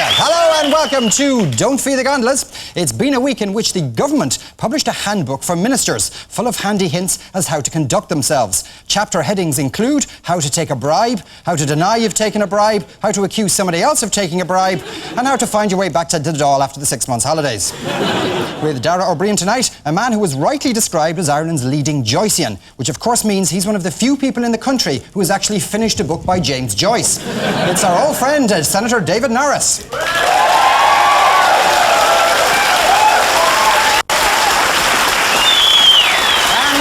Hello and welcome to Don't Feed the Gondolas. It's been a week in which the government published a handbook for ministers full of handy hints as how to conduct themselves. Chapter headings include how to take a bribe, how to deny you've taken a bribe, how to accuse somebody else of taking a bribe, and how to find your way back to the Dáil after the 6 months holidays. With Dara O'Brien tonight, a man who was rightly described as Ireland's leading Joycean, which of course means he's one of the few people in the country who has actually finished a book by James Joyce. It's our old friend, Senator David Norris. And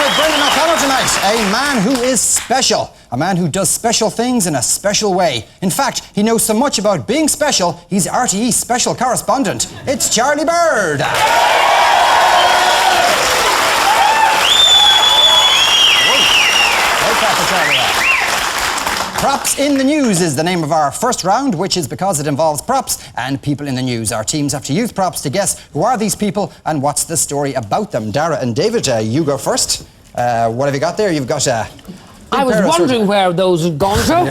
with Brendan O'Connor tonight, a man who is special. A man who does special things in a special way. In fact, he knows so much about being special, he's RTE's special correspondent. It's Charlie Bird. Props in the News is the name of our first round, which is because it involves props and people in the news. Our teams have to use props to guess who are these people and what's the story about them. Dara and David, you go first. What have you got there? You've got I was wondering where those had gone to.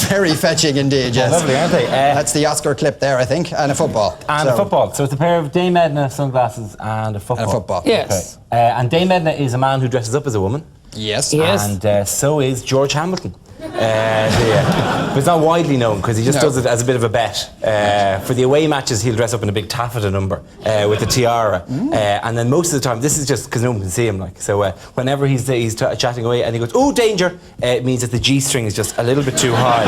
Very fetching indeed, yes. Lovely, aren't they? That's the Oscar clip there, I think, and a football. A football. So it's a pair of Dame Edna sunglasses and a football. And a football. Yes. Okay. And Dame Edna is a man who dresses up as a woman. Yes. Yes. And so is George Hamilton. But it's not widely known because he just does it as a bit of a bet. For the away matches, he'll dress up in a big taffeta number with a tiara. And then most of the time, this is just because no one can see him. So whenever he's chatting away and he goes, "Oh, danger," it means that the G-string is just a little bit too high.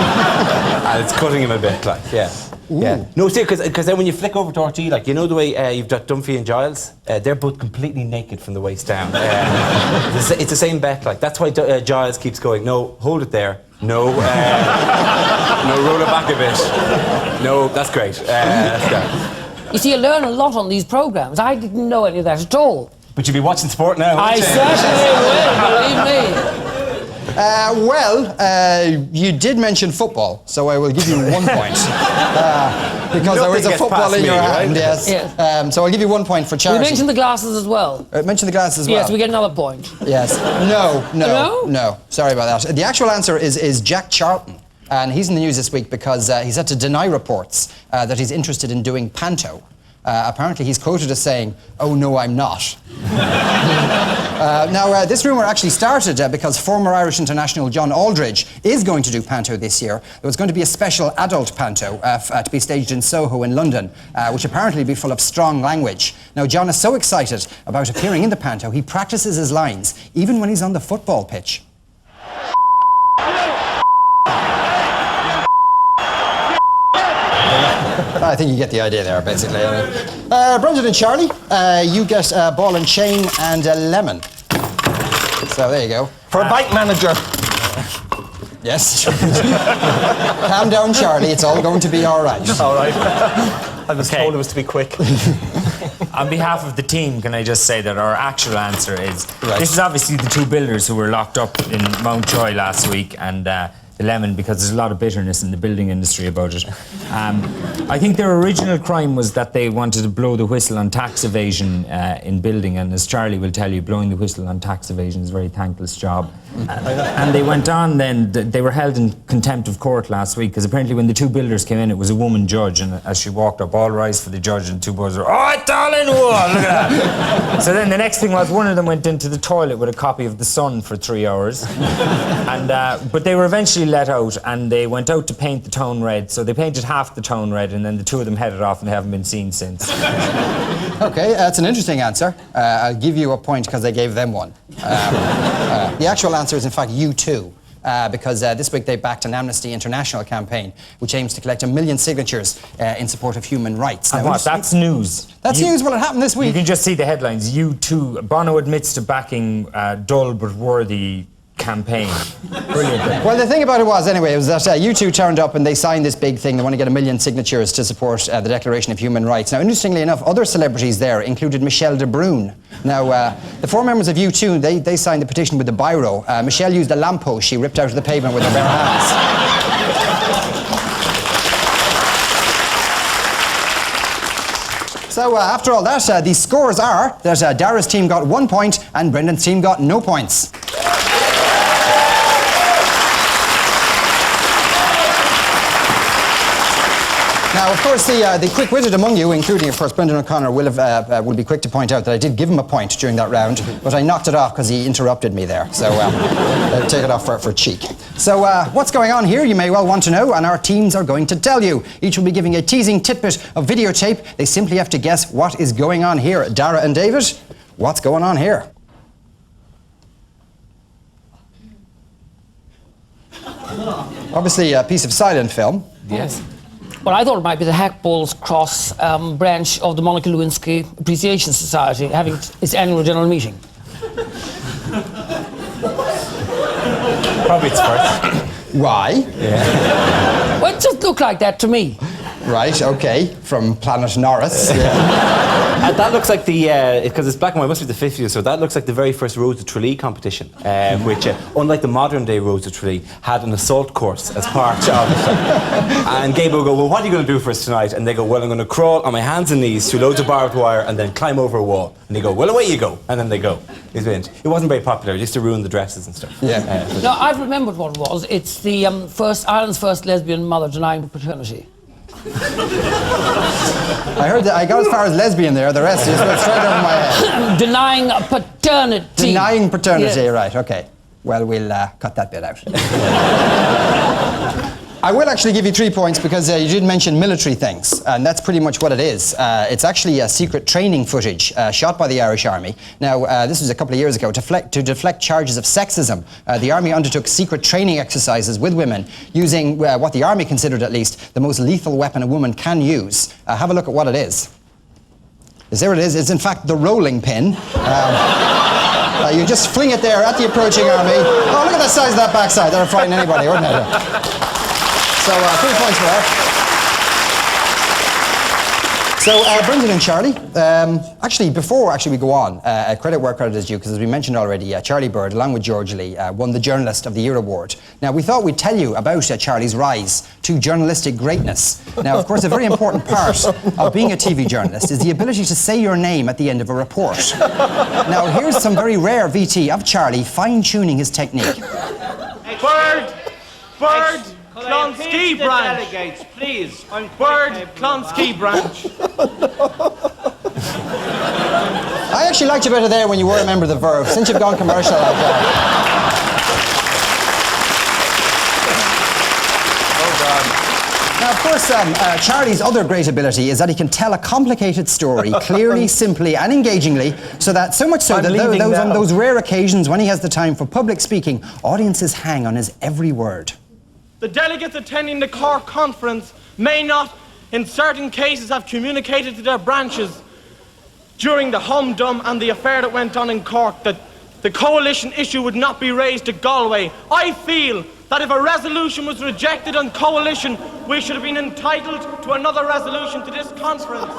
And it's cutting him a bit, Yeah. No, see, because then when you flick over to RT, you know the way you've got Dunphy and Giles? They're both completely naked from the waist down. It's the same bet, That's why Giles keeps going, "No, hold it there. No, no, roll it back a bit. No, that's great." You see, you learn a lot on these programmes. I didn't know any of that at all. But you'll be watching sport now. I certainly will, believe me. You did mention football, so I will give you 1 point. Because there is a football in your hand, right? Yes. So I'll give you 1 point for charity. We mentioned the glasses as well. Mention the glasses as well. Yes, we get another point. Yes. No. Sorry about that. The actual answer is Jack Charlton. And he's in the news this week because he's had to deny reports that he's interested in doing panto. Apparently he's quoted as saying, "Oh no, I'm not." Now, this rumour actually started because former Irish international John Aldridge is going to do panto this year. There was going to be a special adult panto to be staged in Soho in London, which apparently will be full of strong language. Now, John is so excited about appearing in the panto, he practices his lines, even when he's on the football pitch. I think you get the idea there, basically. Brendan and Charlie, you get a ball and chain and a lemon. So there you go. For a bike manager. Yes. Calm down, Charlie. It's all going to be all right. All right. I was told it was to be quick. On behalf of the team, can I just say that our actual answer is... Right. This is obviously the two builders who were locked up in Mountjoy last week, and the lemon, because there's a lot of bitterness in the building industry about it. I think their original crime was that they wanted to blow the whistle on tax evasion in building, and as Charlie will tell you, blowing the whistle on tax evasion is a very thankless job. And they went on then, they were held in contempt of court last week, because apparently when the two builders came in, it was a woman judge, and as she walked up, all rise for the judge, and two boys were, "Oh, it's all in one, look at that." So then the next thing was, one of them went into the toilet with a copy of The Sun for 3 hours. But they were eventually let out, and they went out to paint the town red, so they painted half the town red, and then the two of them headed off and they haven't been seen since. Okay, that's an interesting answer. I'll give you a point because I gave them one. The actual answer is in fact U2. Because this week they backed an Amnesty International campaign which aims to collect 1 million signatures in support of human rights. And what? That's news. That's news. Well, it happened this week. You can just see the headlines. U2. Bono admits to backing dull but worthy campaign. Brilliant. Well, the thing about it was, anyway, was that U2 turned up and they signed this big thing. They want to get 1 million signatures to support the Declaration of Human Rights. Now, interestingly enough, other celebrities there included Michelle de Bruyne. Now, the 4 members of U2, they signed the petition with the biro. Michelle used a lamppost she ripped out of the pavement with her bare hands. So, after all that, the scores are that Dara's team got 1 point and Brendan's team got no points. Now, of course, the quick-witted among you, including, of course, Brendan O'Connor, will be quick to point out that I did give him a point during that round, but I knocked it off because he interrupted me there. So take it off for cheek. So what's going on here, you may well want to know, and our teams are going to tell you. Each will be giving a teasing tidbit of videotape. They simply have to guess what is going on here. Dara and David, what's going on here? Obviously a piece of silent film. Yes. Well, I thought it might be the Hackballs Cross branch of the Monica Lewinsky Appreciation Society having its annual general meeting. Probably it's first. Why? Yeah. Well, it just looked like that to me. Right, okay, from Planet Norris. That looks like the, because it's black and white, it must be the 50s, so that looks like the very first Roads to Tralee competition, which, unlike the modern day Roads to Tralee, had an assault course as part of it. And Gabe will go, well, what are you going to do for us tonight? And they go, well, I'm going to crawl on my hands and knees through loads of barbed wire and then climb over a wall. And they go, well, away you go. And then they go. It wasn't very popular, it used to ruin the dresses and stuff. Yeah. No, I've remembered what it was. It's the Ireland's first lesbian mother denying paternity. I heard that. I got as far as lesbian there. The rest just went straight over my head. Denying paternity. Denying paternity, Yes. right, okay. Well, we'll cut that bit out. I will actually give you 3 points because you did mention military things, and that's pretty much what it is. It's actually secret training footage shot by the Irish Army. Now, this was a couple of years ago. To deflect charges of sexism, the Army undertook secret training exercises with women using what the Army considered, at least, the most lethal weapon a woman can use. Have a look at what it is. There it is. It's, in fact, the rolling pin. You just fling it there at the approaching army. Oh, look at the size of that backside. That'll frighten anybody, wouldn't it? So, 3 points for that. So, Brendan and Charlie, before we go on, credit where credit is due, because as we mentioned already, Charlie Bird, along with George Lee, won the Journalist of the Year award. Now, we thought we'd tell you about Charlie's rise to journalistic greatness. Now, of course, a very important part of being a TV journalist is the ability to say your name at the end of a report. Now, here's some very rare VT of Charlie fine-tuning his technique. Bird! Clonski branch. Delegates, please. Bird, Clonski branch. I actually liked you better there when you were a member of the Verve. Since you've gone commercial out there. Oh, God. Now, of course, Charlie's other great ability is that he can tell a complicated story clearly, simply, and engagingly, so much so that on those rare occasions when he has the time for public speaking, audiences hang on his every word. The delegates attending the Cork conference may not, in certain cases, have communicated to their branches during the humdum and the affair that went on in Cork that the coalition issue would not be raised at Galway. I feel that if a resolution was rejected on coalition, we should have been entitled to another resolution to this conference.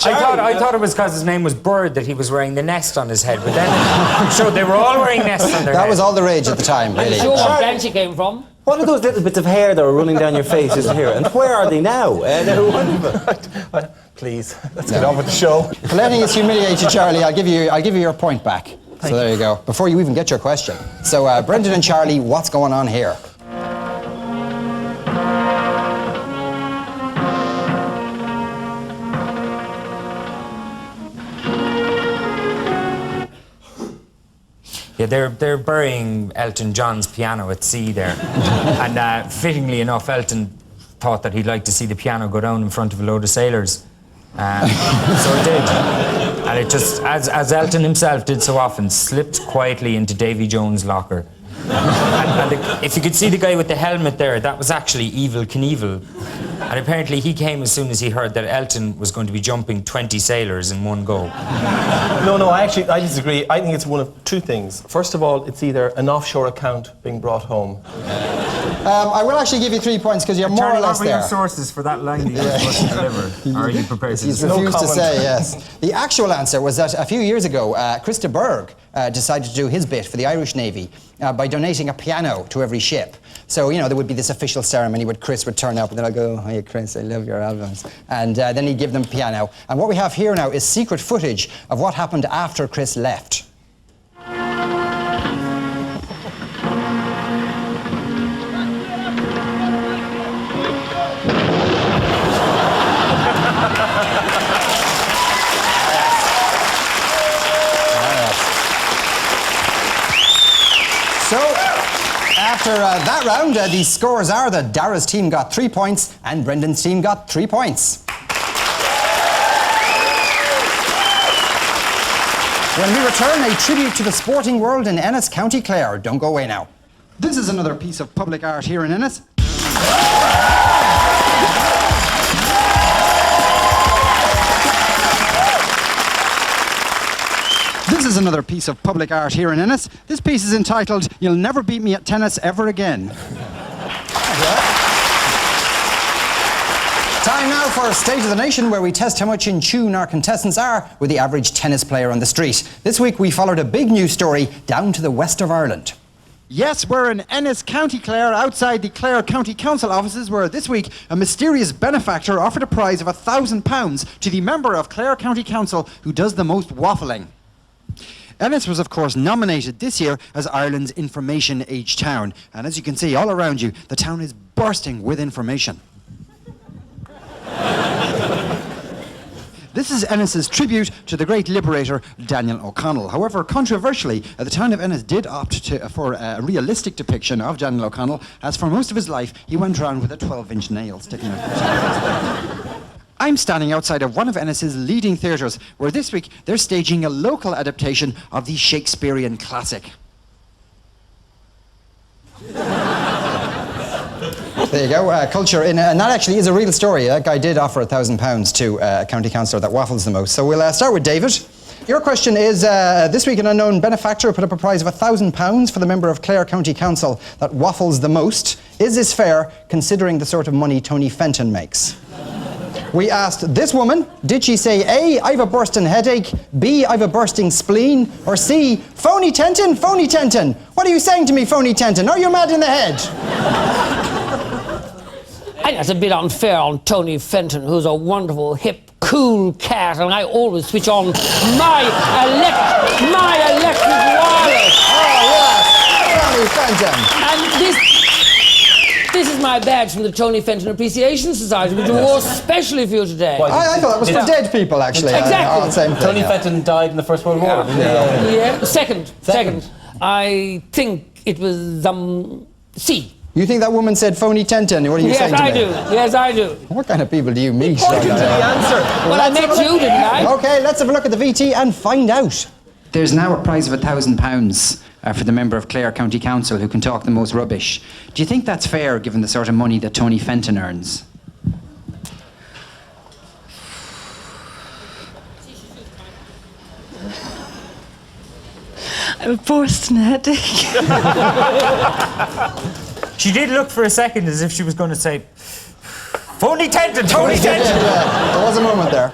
I thought it was because his name was Bird that he was wearing the nest on his head, but then it showed they were all wearing nests on their head. That was all the rage at the time, really. Sure what branch he came from? What are those little bits of hair that were running down your face just here? And where are they now? Please, let's get on with the show. For letting us humiliate you, Charlie, I'll give you your point back. So there you go. Before you even get your question. So, Brendan and Charlie, what's going on here? Yeah, they're burying Elton John's piano at sea there. And fittingly enough, Elton thought that he'd like to see the piano go down in front of a load of sailors. So it did. And it just, as Elton himself did so often, slipped quietly into Davy Jones' locker. And if you could see the guy with the helmet there, that was actually Evel Knievel. And apparently he came as soon as he heard that Elton was going to be jumping 20 sailors in one go. No, I disagree. I think it's one of two things. First of all, it's either an offshore account being brought home. I will actually give you 3 points because you're more or less what were there. your sources for that line that you were supposed to deliver? Or are you prepared to He's discuss? refused to say, yes. The actual answer was that a few years ago, Krista Berg decided to do his bit for the Irish Navy by donating a piano to every ship. So, you know, there would be this official ceremony where Chris would turn up and then I'd go, "Hiya, Chris, I love your albums." And then he'd give them a piano. And what we have here now is secret footage of what happened after Chris left. So, after that round, the scores are that Dara's team got 3 points and Brendan's team got 3 points. When we return, a tribute to the sporting world in Ennis, County Clare. Don't go away now. This is another piece of public art here in Ennis. This is another piece of public art here in Ennis. This piece is entitled, "You'll Never Beat Me at Tennis Ever Again." Time now for State of the Nation, where we test how much in tune our contestants are with the average tennis player on the street. This week we followed a big news story down to the west of Ireland. Yes, we're in Ennis, County Clare, outside the Clare County Council offices, where this week a mysterious benefactor offered a prize of £1,000 to the member of Clare County Council who does the most waffling. Ennis was, of course, nominated this year as Ireland's information age town. And as you can see all around you, the town is bursting with information. This is Ennis's tribute to the great liberator Daniel O'Connell. However, controversially, the town of Ennis did opt for a realistic depiction of Daniel O'Connell, as for most of his life he went around with a 12-inch nail sticking out. I'm standing outside of one of Ennis's leading theatres, where this week they're staging a local adaptation of the Shakespearean classic. There you go, culture in, and that actually is a real story. That guy did offer £1,000 to a county councillor that waffles the most. So we'll start with David. Your question is, this week an unknown benefactor put up a prize of £1,000 for the member of Clare County Council that waffles the most. Is this fair, considering the sort of money Tony Fenton makes? We asked this woman, did she say A, I've a bursting headache, B, I've a bursting spleen, or C, phony Tenton, phony Tenton? What are you saying to me, phony Tenton? Are you mad in the head? I think that's a bit unfair on Tony Fenton, who's a wonderful, hip, cool cat, and I always switch on my electric wireless. Oh, yes, Tony Fenton. And this is my badge from the Tony Fenton Appreciation Society, which we wore specially for you today. I thought it was for dead people, actually. Exactly. Same thing, Tony Fenton died in the First World War. Yeah. Second. I think it was C. You think that woman said phony Tenton? What are you saying to me? Yes, I do. What kind of people do you meet? Pointing to the answer. Well, I met you, didn't I? Okay, let's have a look at the VT and find out. There's now a prize of £1,000 for the member of Clare County Council who can talk the most rubbish. Do you think that's fair, given the sort of money that Tony Fenton earns? I have a bursting headache. She did look for a second as if she was going to say, phony Tenton, Tony Tenton. Yeah, there was a moment there.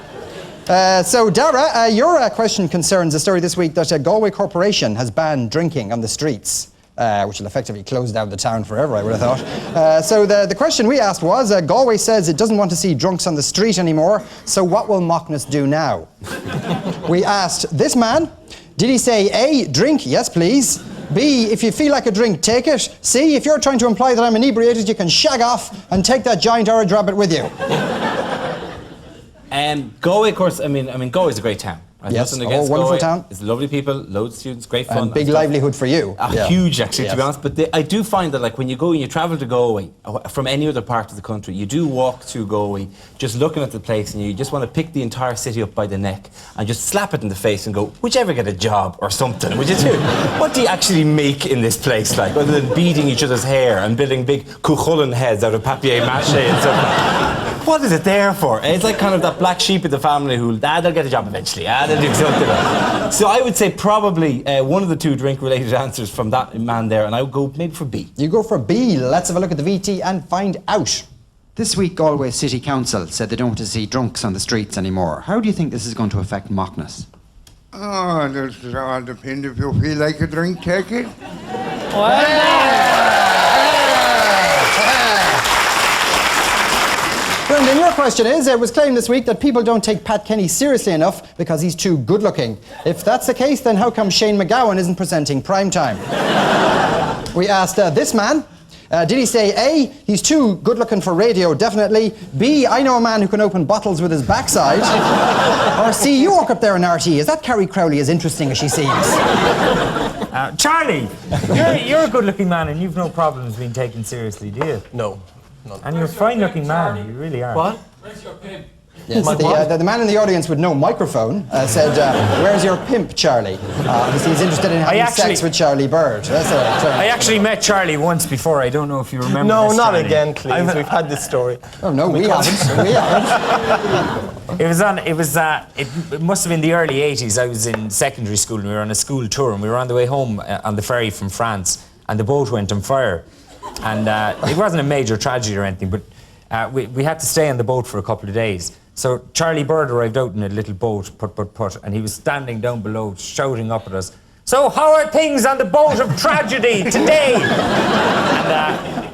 So, Dara, your question concerns a story this week that Galway Corporation has banned drinking on the streets, which will effectively close down the town forever, I would have thought. So the question we asked was, Galway says it doesn't want to see drunks on the street anymore, so what will Mockness do now? We asked this man, did he say A, drink, yes please, B, if you feel like a drink, take it, C, if you're trying to imply that I'm inebriated, you can shag off and take that giant orange rabbit with you. Galway, of course, I mean, Galway's a great town. Yes, nothing a against wonderful Galway. town. It's lovely people, loads of students, great fun. And big livelihood for you. Huge, actually, Yes. to be honest. But I do find that, like, when you go and you travel to Galway from any other part of the country, you do walk through Galway, just looking at the place, and you just want to pick the entire city up by the neck and just slap it in the face and go, would you ever get a job or something? Would you do? What do you actually make in this place, like, other than beating each other's hair and building big cuchulainn heads out of papier-mâché and stuff? What is it there for? It's like kind of that black sheep of the family who, they'll get a job eventually. They'll do something. So I would say probably one of the two drink-related answers from that man there, and I would go maybe for B. You go for B. Let's have a look at the VT and find out. This week, Galway City Council said they don't want to see drunks on the streets anymore. How do you think this is going to affect Mockness? Oh, this all depends. If you feel like a drink, take it. And your question is, it was claimed this week that people don't take Pat Kenny seriously enough because he's too good looking. If that's the case, then how come Shane McGowan isn't presenting primetime? We asked this man, did he say A, he's too good looking for radio, definitely, B, I know a man who can open bottles with his backside, or C, you walk up there in RT, is that Carrie Crowley as interesting as she seems? Charlie, you're a good-looking man and you've no problems being taken seriously, do you? No. And you're a fine-looking man, you really are. What? Yes, the man in the audience with no microphone said, where's your pimp, Charlie? Obviously he's interested in having sex with Charlie Bird. I actually met Charlie once before. I don't know if you remember No, this, not Charlie. again, please. We've had this story. Oh, no, we haven't. We haven't. It must have been the early 80s. I was in secondary school and we were on a school tour and we were on the way home on the ferry from France and the boat went on fire. And it wasn't a major tragedy or anything, but we had to stay on the boat for a couple of days. So Charlie Bird arrived out in a little boat, and he was standing down below shouting up at us, "So how are things on the boat of tragedy today?"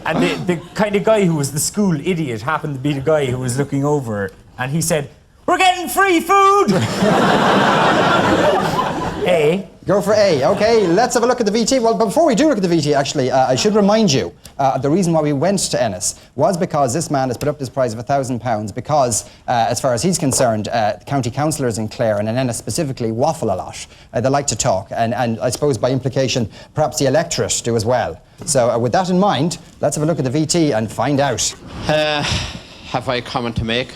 And the kind of guy who was the school idiot happened to be the guy who was looking over, and he said, "We're getting free food!" A. Go for A. Okay, let's have a look at the VT. Well, before we do look at the VT, actually, I should remind you, the reason why we went to Ennis was because this man has put up this prize of £1,000 because, as far as he's concerned, county councillors in Clare and in Ennis specifically waffle a lot. They like to talk, and I suppose by implication, perhaps the electorate do as well. So with that in mind, let's have a look at the VT and find out. Have I a comment to make?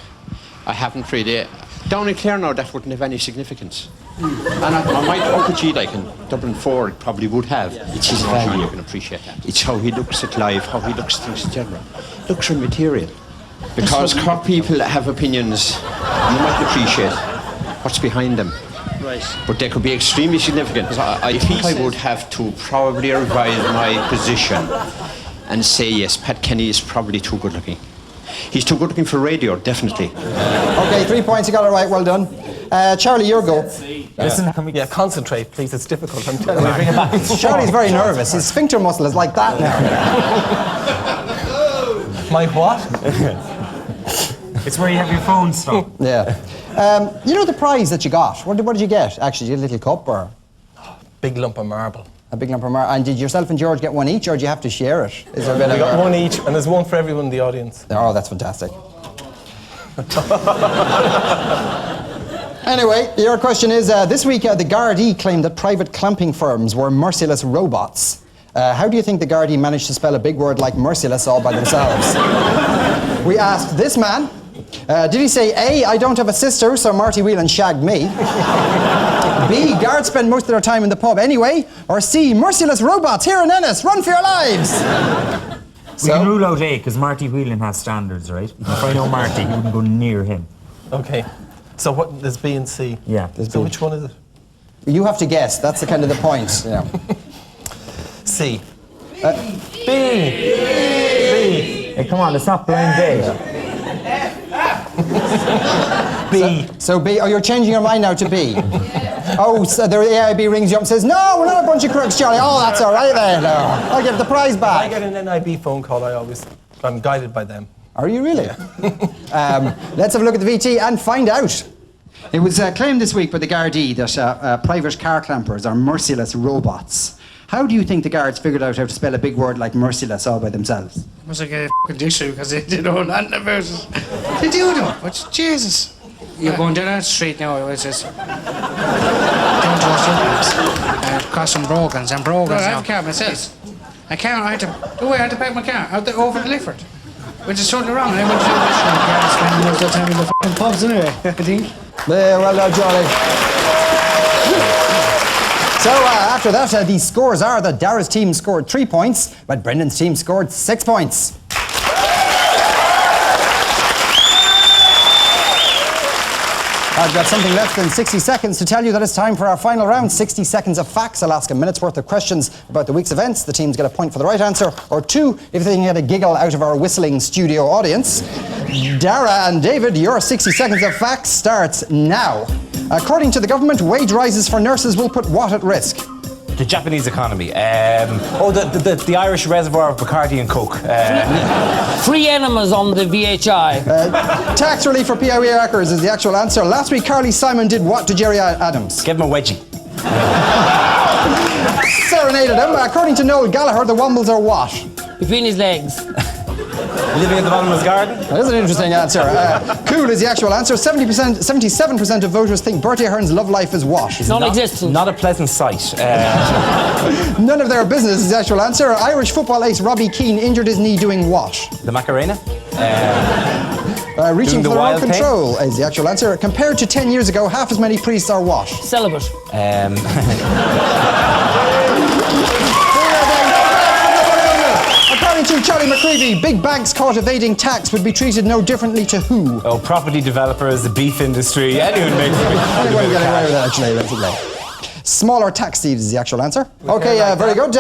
I haven't really. Down in Clare now, that wouldn't have any significance. And I might OPG, like in Dublin 4, it probably would have. It's his value, you can appreciate that. It's how he looks at life, how he looks at things in general. Looks are material. Because Cork people have opinions, and you might appreciate what's behind them. Right. But they could be extremely significant. I think I would have to probably revise my position and say, yes, Pat Kenny is probably too good looking. He's too good looking for radio, definitely. Okay, 3 points, you got it right, well done. Charlie, your go. Listen, can we... Yeah, concentrate, please. It's difficult. I'm telling you. Bring it back. Charlie's very nervous. His sphincter muscle is like that now. My what? It's where you have your phone stuck. Yeah. You know the prize that you got? What did you get? Actually, did you get a little cup or? Big lump of marble. A big lump of marble. And did yourself and George get one each, or do you have to share it? Is there a bit We of got one each, and there's one for everyone in the audience. Oh, that's fantastic. Anyway, your question is, this week the Gardaí claimed that private clamping firms were merciless robots. How do you think the Gardaí managed to spell a big word like merciless all by themselves? We asked this man, did he say A, I don't have a sister, so Marty Whelan shagged me? B, guards spend most of their time in the pub anyway? Or C, merciless robots here in Ennis, run for your lives? We can rule out A, because Marty Whelan has standards, right? If I know Marty, he wouldn't go near him. Okay. So what? There's B and C. Yeah. So which one is it? You have to guess, that's the kind of the point. Yeah. C. B! Hey, come on, it's not blind date. B. So B, oh, you're changing your mind now to B. Oh, so the AIB rings you up and says, no, we're not a bunch of crooks, Charlie. Oh, that's all right then. No, I'll give the prize back. I get an NIB phone call, I'm guided by them. Are you really? Yeah. Let's have a look at the VT and find out. It was claimed this week by the Gardaí that private car clampers are merciless robots. How do you think the guards figured out how to spell a big word like merciless all by themselves? It was like a f***ing dictionary because they know nothing about it. They do though, but Jesus. You're going down that street now, it says down to our suburbs, across some Brogans and Brogans. I have a car myself. I had to park my car out over the Lifford, which is totally wrong. I went to the dictionary, guards spending most of the time in the f***ing pubs anyway, I think. Yeah, well done, Charlie. So after that, the scores are that Dara's team scored 3 points, but Brendan's team scored 6 points. I've got something less than 60 seconds to tell you that it's time for our final round. 60 seconds of facts. I'll ask a minute's worth of questions about the week's events. The teams get a point for the right answer, or 2 if they can get a giggle out of our whistling studio audience. Dara and David, your 60 seconds of facts starts now. According to the government, wage rises for nurses will put what at risk? The Japanese economy. The Irish reservoir of Bacardi and Coke. Free enemas on the VHI. Tax relief for PIE workers is the actual answer. Last week, Carly Simon did what to Jerry Adams? Give him a wedgie. Serenaded him. According to Noel Gallagher, the Wombles are what? Between his legs. Living at the bottom of his garden? That is an interesting answer. Cool is the actual answer. 77% of voters think Bertie Ahern's love life is what? Non-existent. Not a pleasant sight. None of their business is the actual answer. Irish football ace Robbie Keane injured his knee doing what? The Macarena? Reaching the for wild remote control is the actual answer. Compared to 10 years ago, half as many priests are what? Celibate. According to Charlie McCreevy, big banks caught evading tax would be treated no differently to who? Oh, property developers, the beef industry, anyone makes Anyone getting away with that, actually, basically. Smaller tax thieves is the actual answer. Okay, very good.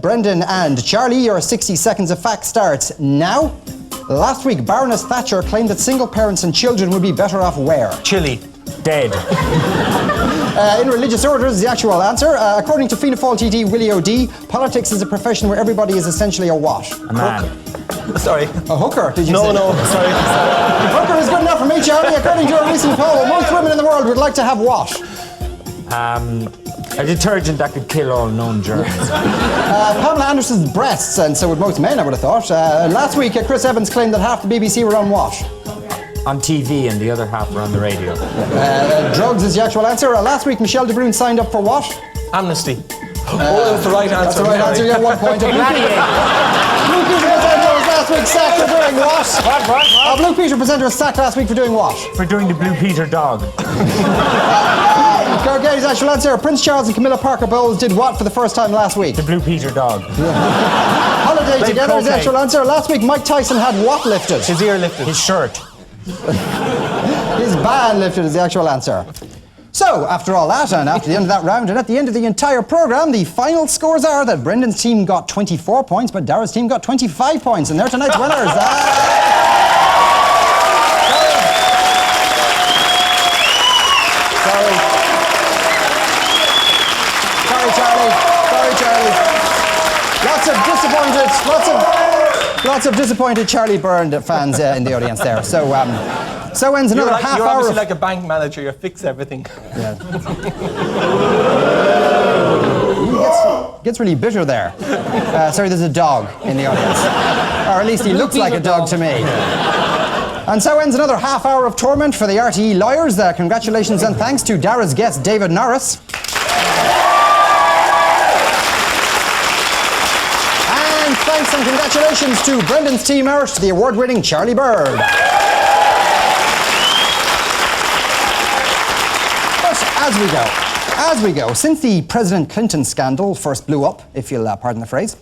Brendan and Charlie, your 60 seconds of fact starts now. Last week, Baroness Thatcher claimed that single parents and children would be better off where? Chile. Dead. In religious orders is the actual answer. According to Fianna Fáil TD Willie O'D, politics is a profession where everybody is essentially a what? A man. Sorry. A hooker, did you say? No, sorry. Hooker is good enough for me, Charlie. According to a recent poll, most women in the world would like to have what? A detergent that could kill all known germs. Pamela Anderson's breasts, and so would most men, I would have thought. Last week, Chris Evans claimed that half the BBC were on what? On TV and the other half were on the radio. Drugs is the actual answer. Last week, Michelle de Bruin signed up for what? Amnesty. That's the right answer. That's the right answer. You have 1 point. Blue Peter presenter was last week sacked for doing what? What? Blue Peter presenter was sacked last week for doing what? For doing the Blue Peter dog. Gargary's actual answer. Prince Charles and Camilla Parker Bowles did what for the first time last week? The Blue Peter dog. Holiday together is the actual answer. Last week, Mike Tyson had what lifted? His ear lifted. His shirt. His band lifted is the actual answer. So, after all that, and after the end of that round, and at the end of the entire programme, the final scores are that Brendan's team got 24 points, but Dara's team got 25 points, and they're tonight's winners. Sorry, Charlie. Lots of disappointed Charlie Byrne fans in the audience there. So ends another half you're hour. obviously like a bank manager. You fix everything. Yeah. Gets really bitter there. Sorry, there's a dog in the audience, or at least he looks like a dog to me. And so ends another half hour of torment for the RTE lawyers. Congratulations and thanks to Dara's guest, David Norris. And thanks and congratulations to Brendan's team merit, the award-winning Charlie Bird. But as we go, since the President Clinton scandal first blew up, if you'll pardon the phrase,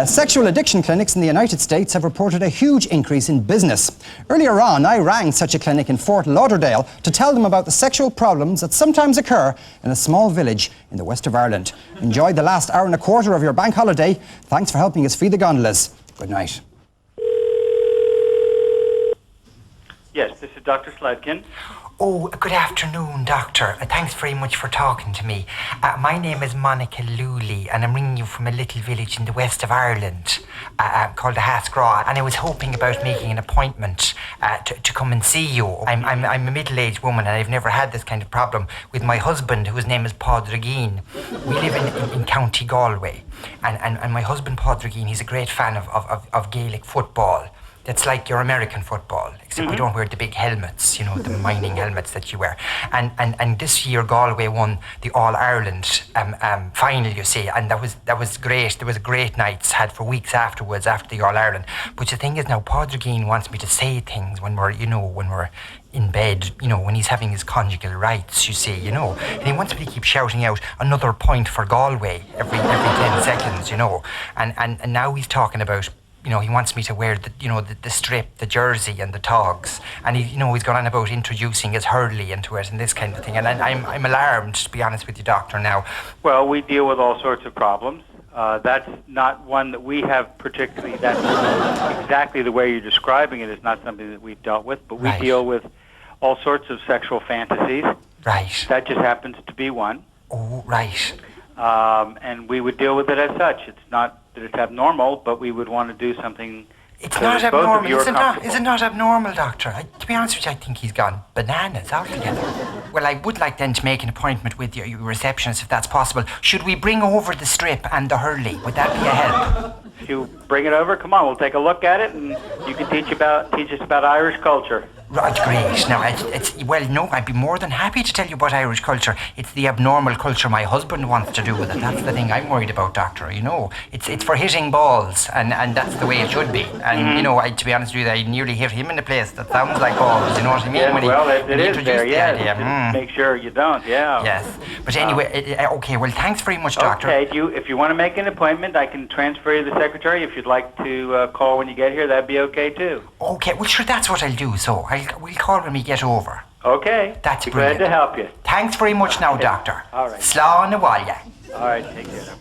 sexual addiction clinics in the United States have reported a huge increase in business. Earlier on, I rang such a clinic in Fort Lauderdale to tell them about the sexual problems that sometimes occur in a small village in the west of Ireland. Enjoy the last hour and a quarter of your bank holiday. Thanks for helping us feed the gondolas. Good night. Yes, this is Dr. Sladkin. Oh, good afternoon, Doctor. Thanks very much for talking to me. My name is Monica Looley, and I'm ringing you from a little village in the west of Ireland called Hascraw, and I was hoping about making an appointment to come and see you. I'm a middle-aged woman, and I've never had this kind of problem with my husband, whose name is Padraigeen. We live in County Galway, and my husband, Padraigeen, he's a great fan of Gaelic football. That's like your American football, except we don't wear the big helmets, you know, the mining helmets that you wear. And this year Galway won the All-Ireland final, you see, and that was great. There was great nights had for weeks afterwards after the All-Ireland. But the thing is now, Padraigeen wants me to say things when we're in bed, you know, when he's having his conjugal rights, you see, you know. And he wants me to keep shouting out another point for Galway every 10 seconds, you know. And now he's talking about, you know, he wants me to wear the strip, the jersey and the togs. And he's gone on about introducing his Hurley into it and this kind of thing. And I'm alarmed, to be honest with you, Doctor, now. Well, we deal with all sorts of problems. That's not one that we have particularly, that's exactly the way you're describing it is not something that we've dealt with, but we deal with all sorts of sexual fantasies. Right. That just happens to be one. Oh, right. and we would deal with it as such. It's not that it's abnormal, but we would want to do something. It's so not that both of abnormal, you are is it not? comfortable. Is it not abnormal, Doctor? To be honest with you, I think he's gone bananas altogether. Well, I would like then to make an appointment with your receptionist, if that's possible. Should we bring over the strip and the hurley? Would that be a help? If you bring it over, come on, we'll take a look at it, and you can teach us about Irish culture. Right, great. Now, well, no, I'd be more than happy to tell you about Irish culture. It's the abnormal culture my husband wants to do with it. That's the thing I'm worried about, Doctor, you know. It's for hitting balls, and that's the way it should be. And, you know, to be honest with you, I nearly hit him in a place that sounds like balls, you know what I mean? Yes, when it he is there, yes. yes. Make sure you don't, yeah. Yes. But anyway, okay, well, thanks very much, Doctor. Okay, if you want to make an appointment, I can transfer you to the secretary. If you'd like to call when you get here, that'd be okay, too. Okay, well, sure, that's what I'll do, so we'll call when we get over. Okay. That's be brilliant. glad to help you. Thanks very much now, Doctor. All right. Slán na bhaile. All right, take care.